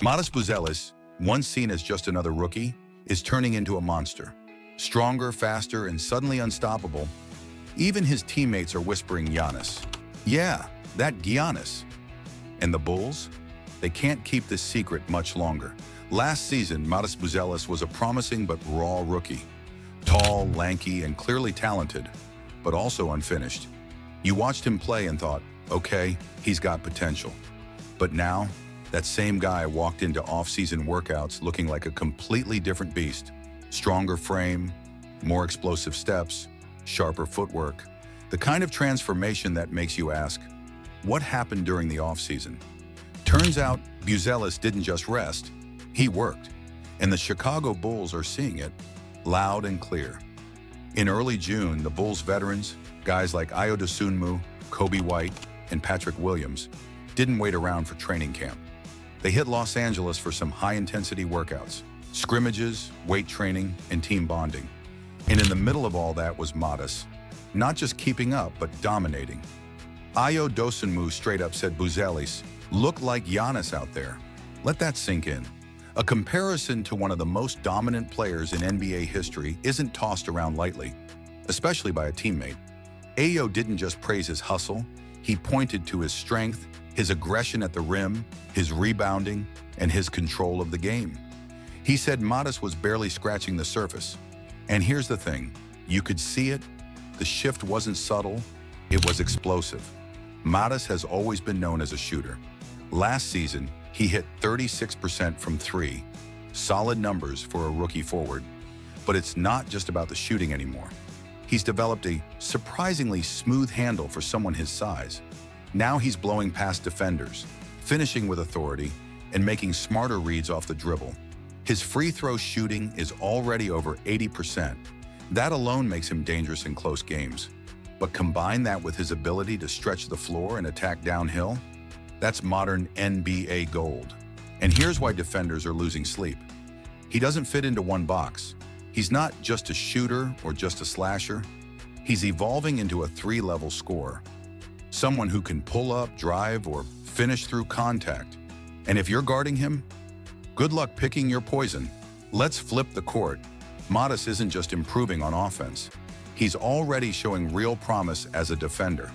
Buzelis, once seen as just another rookie, is turning into a monster. Stronger, faster, and suddenly unstoppable. Even his teammates are whispering Giannis. Yeah, that Giannis. And the Bulls? They can't keep this secret much longer. Last season, Buzelis was a promising but raw rookie. Tall, lanky, and clearly talented, but also unfinished. You watched him play and thought, okay, he's got potential. But now, that same guy walked into off-season workouts looking like a completely different beast. Stronger frame, more explosive steps, sharper footwork. The kind of transformation that makes you ask, what happened during the off-season? Turns out, Buzelis didn't just rest, he worked. And the Chicago Bulls are seeing it, loud and clear. In early June, the Bulls veterans, guys like Antetokounmpo, Coby White, and Patrick Williams, didn't wait around for training camp. They hit Los Angeles for some high-intensity workouts, scrimmages, weight training, and team bonding. And in the middle of all that was Giannis, not just keeping up, but dominating. Antetokounmpo straight up said Buzelis looked like Giannis out there. Let that sink in. A comparison to one of the most dominant players in NBA history isn't tossed around lightly, especially by a teammate. Ayo didn't just praise his hustle, he pointed to his strength, his aggression at the rim, his rebounding, and his control of the game. He said Giannis was barely scratching the surface. And here's the thing, you could see it, the shift wasn't subtle, it was explosive. Giannis has always been known as a shooter. Last season, he hit 36% from three, solid numbers for a rookie forward. But it's not just about the shooting anymore. He's developed a surprisingly smooth handle for someone his size. Now he's blowing past defenders, finishing with authority, and making smarter reads off the dribble. His free throw shooting is already over 80%. That alone makes him dangerous in close games. But combine that with his ability to stretch the floor and attack downhill, that's modern NBA gold. And here's why defenders are losing sleep. He doesn't fit into one box. He's not just a shooter or just a slasher. He's evolving into a three-level scorer. Someone who can pull up, drive, or finish through contact. And if you're guarding him, good luck picking your poison. Let's flip the court. Giannis isn't just improving on offense. He's already showing real promise as a defender.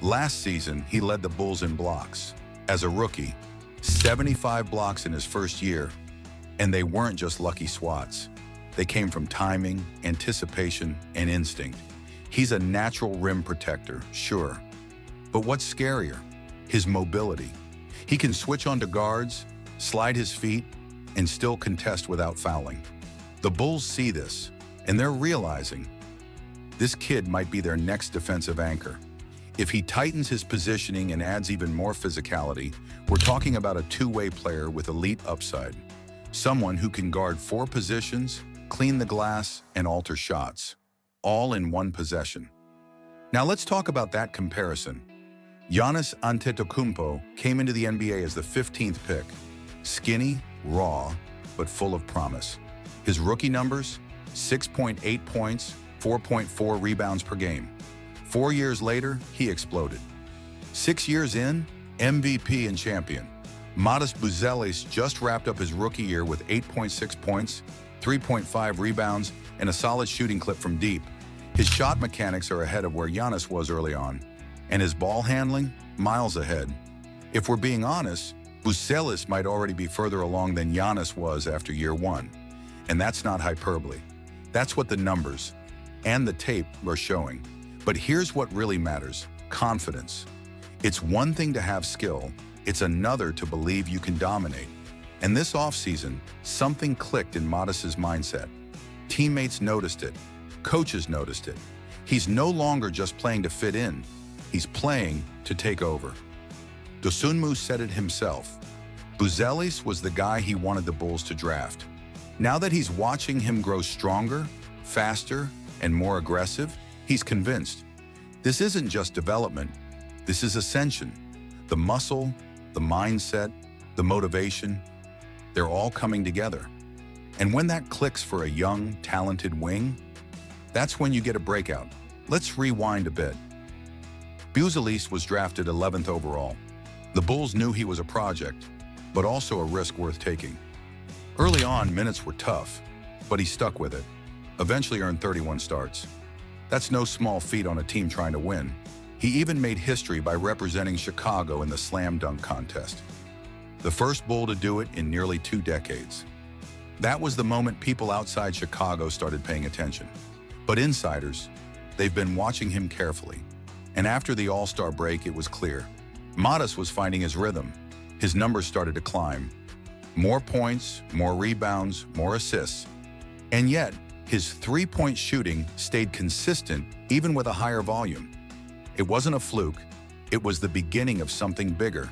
Last season, he led the Bulls in blocks. As a rookie, 75 blocks in his first year. And they weren't just lucky swats. They came from timing, anticipation, and instinct. He's a natural rim protector, sure. But what's scarier? His mobility. He can switch onto guards, slide his feet, and still contest without fouling. The Bulls see this, and they're realizing this kid might be their next defensive anchor. If he tightens his positioning and adds even more physicality, we're talking about a two-way player with elite upside. Someone who can guard 4 positions, clean the glass, and alter shots, all in one possession. Now let's talk about that comparison. Giannis Antetokounmpo came into the NBA as the 15th pick. Skinny, raw, but full of promise. His rookie numbers, 6.8 points, 4.4 rebounds per game. 4 years later, he exploded. 6 years in, MVP and champion. Buzelis just wrapped up his rookie year with 8.6 points, 3.5 rebounds, and a solid shooting clip from deep. His shot mechanics are ahead of where Giannis was early on, and his ball handling, miles ahead. If we're being honest, Buzelis might already be further along than Giannis was after year 1. And that's not hyperbole. That's what the numbers and the tape are showing. But here's what really matters, confidence. It's one thing to have skill, it's another to believe you can dominate. And this offseason, something clicked in Giannis's mindset. Teammates noticed it, coaches noticed it. He's no longer just playing to fit in, he's playing to take over. Dosunmu said it himself. Buzelis was the guy he wanted the Bulls to draft. Now that he's watching him grow stronger, faster, and more aggressive, he's convinced. This isn't just development, this is ascension. The muscle, the mindset, the motivation, they're all coming together. And when that clicks for a young, talented wing, that's when you get a breakout. Let's rewind a bit. Buzelis was drafted 11th overall. The Bulls knew he was a project. but also a risk worth taking. Early on, minutes were tough, but he stuck with it. Eventually earned 31 starts. That's no small feat on a team trying to win. He even made history by representing Chicago in the slam dunk contest. The first Bull to do it in nearly 2 decades. That was the moment people outside Chicago started paying attention. But insiders, they've been watching him carefully. And after the All-Star break, it was clear. Giannis was finding his rhythm. His numbers started to climb. More points, more rebounds, more assists. And yet, his three-point shooting stayed consistent even with a higher volume. It wasn't a fluke. It was the beginning of something bigger.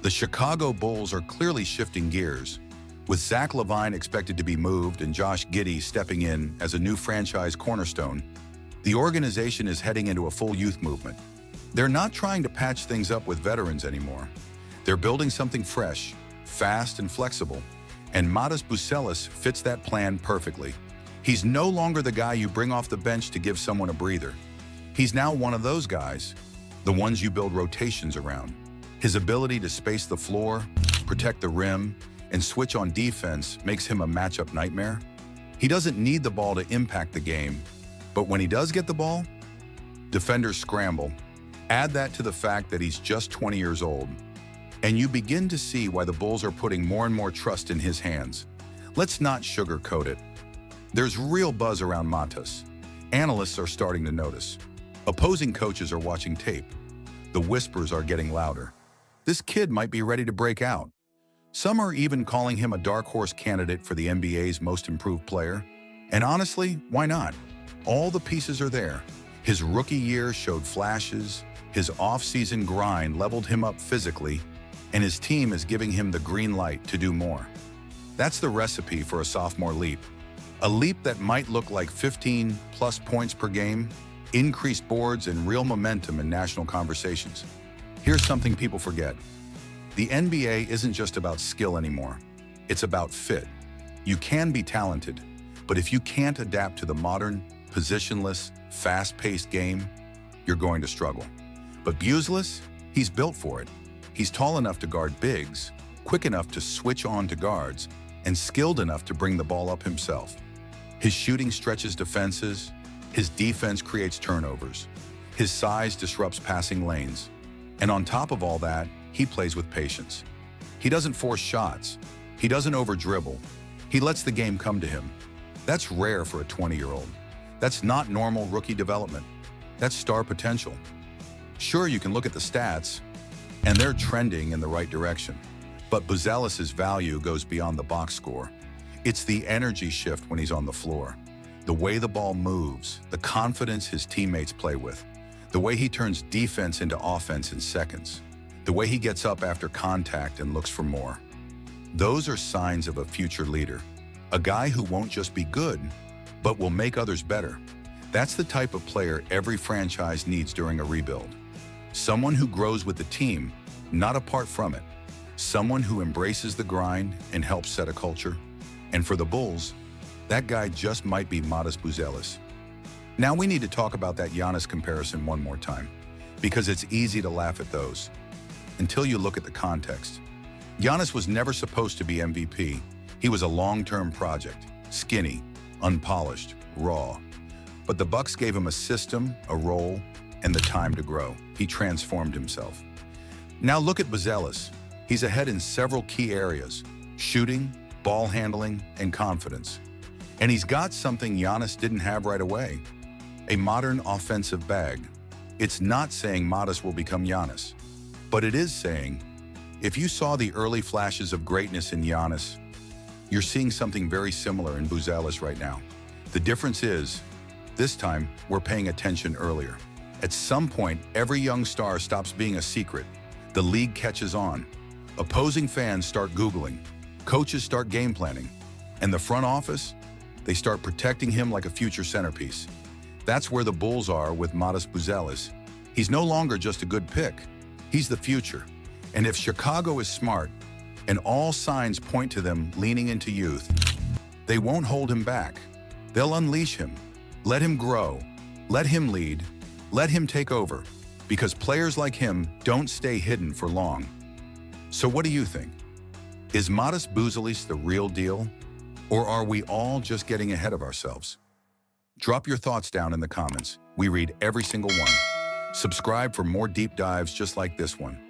The Chicago Bulls are clearly shifting gears, with Zach LaVine expected to be moved and Josh Giddey stepping in as a new franchise cornerstone. The organization is heading into a full youth movement. They're not trying to patch things up with veterans anymore. They're building something fresh, fast and flexible, and Buzelis fits that plan perfectly. He's no longer the guy you bring off the bench to give someone a breather. He's now one of those guys, the ones you build rotations around. His ability to space the floor, protect the rim, and switch on defense makes him a matchup nightmare. He doesn't need the ball to impact the game, but when he does get the ball, defenders scramble. Add that to the fact that he's just 20 years old, and you begin to see why the Bulls are putting more and more trust in his hands. Let's not sugarcoat it. There's real buzz around Matas. Analysts are starting to notice. Opposing coaches are watching tape. The whispers are getting louder. This kid might be ready to break out. Some are even calling him a dark horse candidate for the NBA's most improved player. And honestly, why not? All the pieces are there. His rookie year showed flashes, his off-season grind leveled him up physically, and his team is giving him the green light to do more. That's the recipe for a sophomore leap. A leap that might look like 15-plus points per game, increased boards, and real momentum in national conversations. Here's something people forget. The NBA isn't just about skill anymore. It's about fit. You can be talented, but if you can't adapt to the modern, positionless, fast-paced game, you're going to struggle. But Buzelis, he's built for it. He's tall enough to guard bigs, quick enough to switch on to guards, and skilled enough to bring the ball up himself. His shooting stretches defenses, his defense creates turnovers, his size disrupts passing lanes, and on top of all that, he plays with patience. He doesn't force shots, he doesn't over-dribble, he lets the game come to him. That's rare for a 20-year-old. That's not normal rookie development. That's star potential. Sure, you can look at the stats, and they're trending in the right direction. But Buzelis' value goes beyond the box score. It's the energy shift when he's on the floor, the way the ball moves, the confidence his teammates play with, the way he turns defense into offense in seconds, the way he gets up after contact and looks for more. Those are signs of a future leader, a guy who won't just be good, but will make others better. That's the type of player every franchise needs during a rebuild. Someone who grows with the team, not apart from it. Someone who embraces the grind and helps set a culture. And for the Bulls, that guy just might be Buzelis. Now we need to talk about that Giannis comparison one more time, because it's easy to laugh at those, until you look at the context. Giannis was never supposed to be MVP. He was a long-term project, skinny, unpolished, raw. But the Bucks gave him a system, a role, and the time to grow. He transformed himself. Now look at Buzelis. He's ahead in several key areas: shooting, ball handling, and confidence. And he's got something Giannis didn't have right away: a modern offensive bag. It's not saying Matas will become Giannis, but it is saying, if you saw the early flashes of greatness in Giannis, you're seeing something very similar in Buzelis right now. The difference is, this time, we're paying attention earlier. At some point, every young star stops being a secret. The league catches on. Opposing fans start Googling. Coaches start game planning. And the front office, they start protecting him like a future centerpiece. That's where the Bulls are with Buzelis. He's no longer just a good pick. He's the future. And if Chicago is smart, and all signs point to them leaning into youth, they won't hold him back. They'll unleash him. Let him grow. Let him lead. Let him take over. Because players like him don't stay hidden for long. So what do you think? Is modest Buzelis the real deal? Or are we all just getting ahead of ourselves? Drop your thoughts down in the comments. We read every single one. Subscribe for more deep dives just like this one.